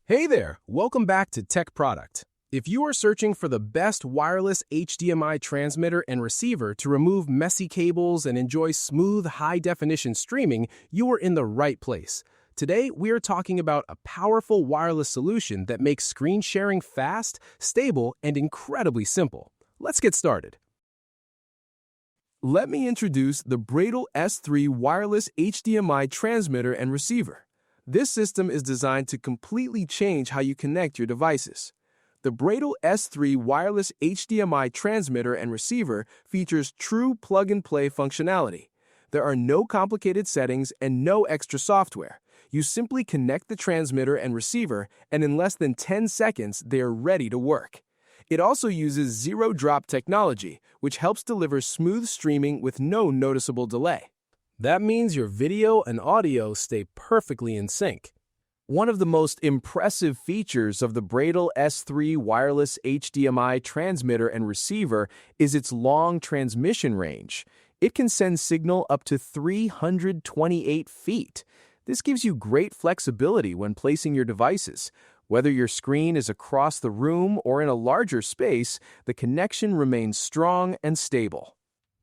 Hey there, welcome back to Tech Product. If you are searching for the best wireless HDMI transmitter and receiver to remove messy cables and enjoy smooth, high-definition streaming, you are in the right place. Today, we are talking about a powerful wireless solution that makes screen sharing fast, stable, and incredibly simple. Let's get started. Let me introduce the Bradle S3 wireless HDMI transmitter and receiver. This system is designed to completely change how you connect your devices. The Bradle S3 wireless HDMI transmitter and receiver features true plug-and-play functionality. There are no complicated settings and no extra software. You simply connect the transmitter and receiver, and in less than 10 seconds, they are ready to work. It also uses zero-drop technology, which helps deliver smooth streaming with no noticeable delay. That means your video and audio stay perfectly in sync. One of the most impressive features of the Bradle S3 wireless HDMI transmitter and receiver is its long transmission range. It can send signal up to 328 feet. This gives you great flexibility when placing your devices. Whether your screen is across the room or in a larger space, the connection remains strong and stable.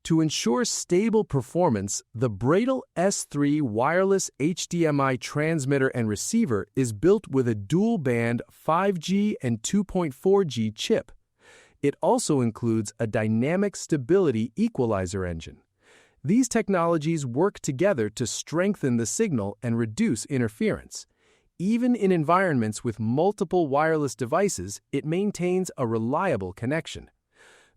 To ensure stable performance, the Bradle S3 wireless HDMI transmitter and receiver is built with a dual-band 5G and 2.4G chip. It also includes a dynamic stability equalizer engine. These technologies work together to strengthen the signal and reduce interference. Even in environments with multiple wireless devices, it maintains a reliable connection.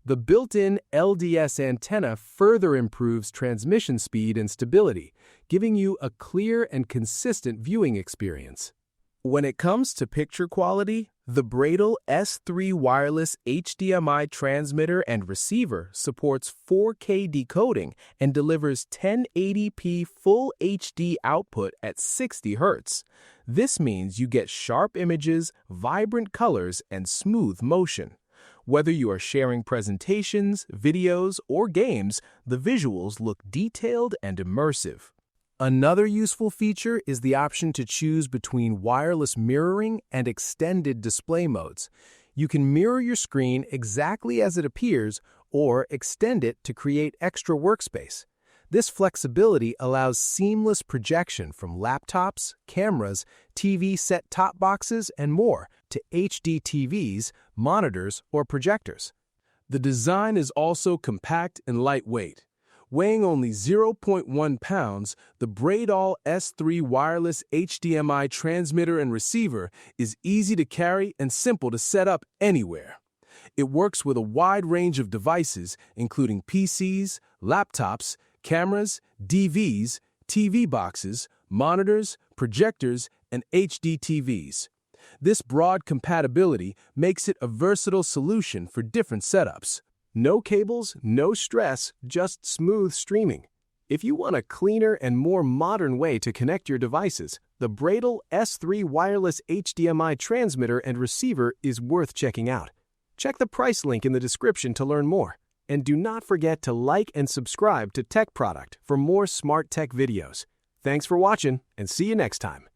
The built-in LDS antenna further improves transmission speed and stability, giving you a clear and consistent viewing experience. When it comes to picture quality, the Bradle S3 wireless HDMI transmitter and receiver supports 4K decoding and delivers 1080p Full HD output at 60 Hz. This means you get sharp images, vibrant colors, and smooth motion. Whether you are sharing presentations, videos, or games, the visuals look detailed and immersive. Another useful feature is the option to choose between wireless mirroring and extended display modes. You can mirror your screen exactly as it appears or extend it to create extra workspace. This flexibility allows seamless projection from laptops, cameras, TV set-top boxes, and more to HD TVs, monitors, or projectors. The design is also compact and lightweight. Weighing only 0.1 pounds, the Bradle S3 wireless HDMI transmitter and receiver is easy to carry and simple to set up anywhere. It works with a wide range of devices, including PCs, laptops, cameras, DVs, TV boxes, monitors, projectors, and HD TVs. This broad compatibility makes it a versatile solution for different setups. No cables, no stress, just smooth streaming. If you want a cleaner and more modern way to connect your devices, the Bradle S3 wireless HDMI transmitter and receiver is worth checking out. Check the price link in the description to learn more. And do not forget to like and subscribe to Tech Product for more smart tech videos. Thanks for watching, and see you next time.